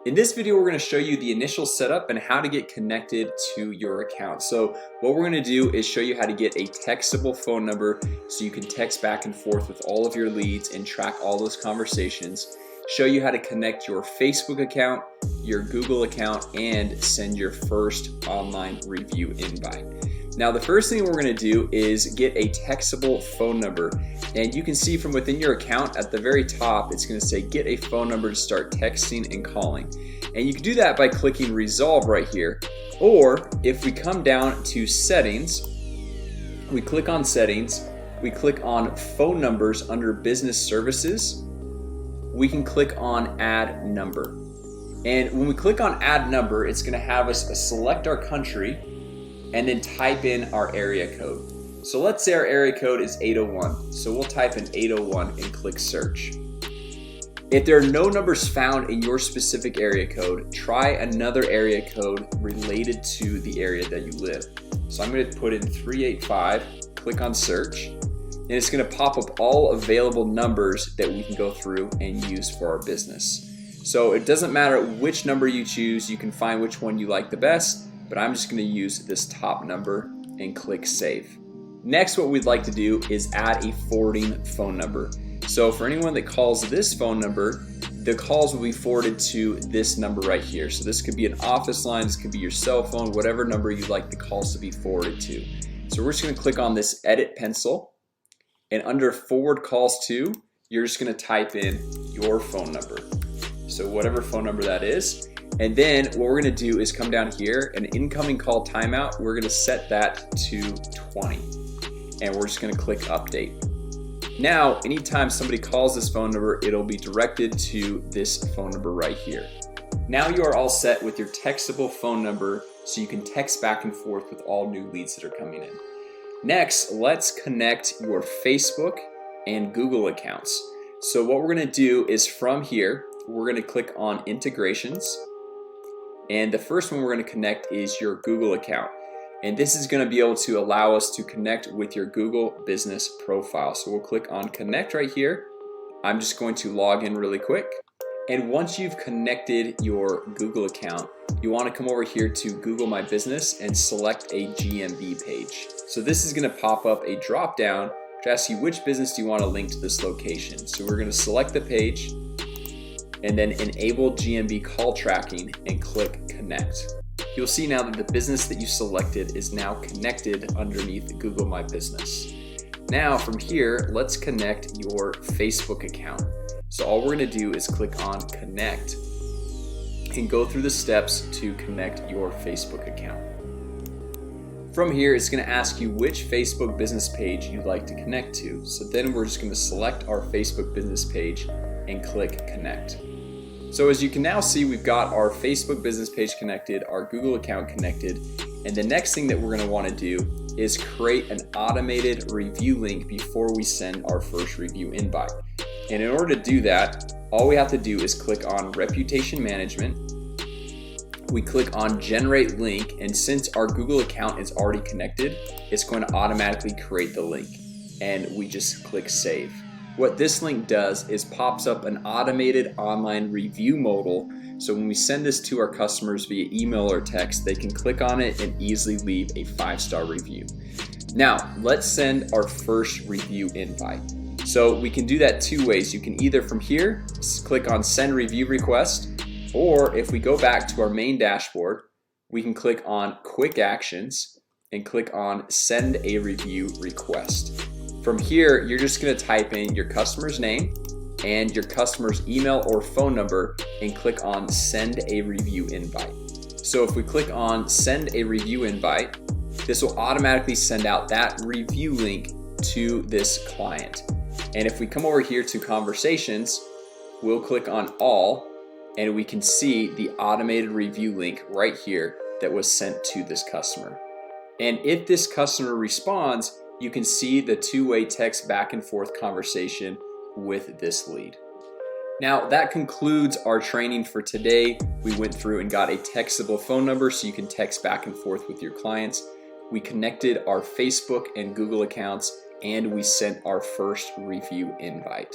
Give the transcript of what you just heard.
In this video, we're going to show you the initial setup and how to get connected to your account. So what we're going to do is show you how to get a textable phone number so you can text back and forth with all of your leads and track all those conversations. Show you how to connect your Facebook account, your Google account, and send your first online review invite. Now, the first thing we're going to do is get a textable phone number. And you can see from within your account at the very top, it's going to say get a phone number to start texting and calling. And you can do that by clicking resolve right here. Or if we come down to settings, we click on settings, we click on phone numbers under business services, we can click on add number. And when we click on add number, it's going to have us select our country and then type in our area code. So let's say our area code is 801. So we'll type in 801 and click search. If there are no numbers found in your specific area code, try another area code related to the area that you live. So I'm going to put in 385, click on search, and it's going to pop up all available numbers that we can go through and use for our business. So it doesn't matter which number you choose, you can find which one you like the best, but I'm just going to use this top number and click save. Next, what we'd like to do is add a forwarding phone number. So for anyone that calls this phone number, the calls will be forwarded to this number right here. So this could be an office line, this could be your cell phone, whatever number you'd like the calls to be forwarded to. So we're just going to click on this edit pencil, and under forward calls to, you're just going to type in your phone number. So whatever phone number that is. And then what we're going to do is come down here, an incoming call timeout, we're going to set that to 20. And we're just going to click update. Now, anytime somebody calls this phone number, it'll be directed to this phone number right here. Now you are all set with your textable phone number so you can text back and forth with all new leads that are coming in. Next, let's connect your Facebook and Google accounts. So what we're going to do is from here, we're going to click on integrations. And the first one we're going to connect is your Google account. And this is going to be able to allow us to connect with your Google business profile. So we'll click on connect right here. I'm just going to log in really quick. And once you've connected your Google account, you want to come over here to Google My Business and select a GMB page. So this is going to pop up a drop down to ask you which business do you want to link to this location. So we're going to select the page and then enable GMB call tracking and click connect. You'll see now that the business that you selected is now connected underneath Google My Business. Now from here, let's connect your Facebook account. So all we're going to do is click on connect and go through the steps to connect your Facebook account. From here, it's going to ask you which Facebook business page you'd like to connect to. So then we're just going to select our Facebook business page and click connect. So as you can now see, we've got our Facebook business page connected, our Google account connected, and the next thing that we're going to want to do is create an automated review link before we send our first review invite. And in order to do that, all we have to do is click on reputation management. We click on generate link, and since our Google account is already connected, it's going to automatically create the link, and we just click save. What this link does is pops up an automated online review modal. So when we send this to our customers via email or text, they can click on it and easily leave a 5-star review. Now, let's send our first review invite. So we can do that two ways. You can either from here, click on send review request, or if we go back to our main dashboard, we can click on quick actions and click on send a review request. From here, you're just going to type in your customer's name and your customer's email or phone number and click on send a review invite. So if we click on send a review invite, this will automatically send out that review link to this client. And if we come over here to conversations, we'll click on all and we can see the automated review link right here that was sent to this customer. And if this customer responds, you can see the two-way text back and forth conversation with this lead. Now that concludes our training for today. We went through and got a textable phone number so you can text back and forth with your clients. We connected our Facebook and Google accounts, and we sent our first review invite.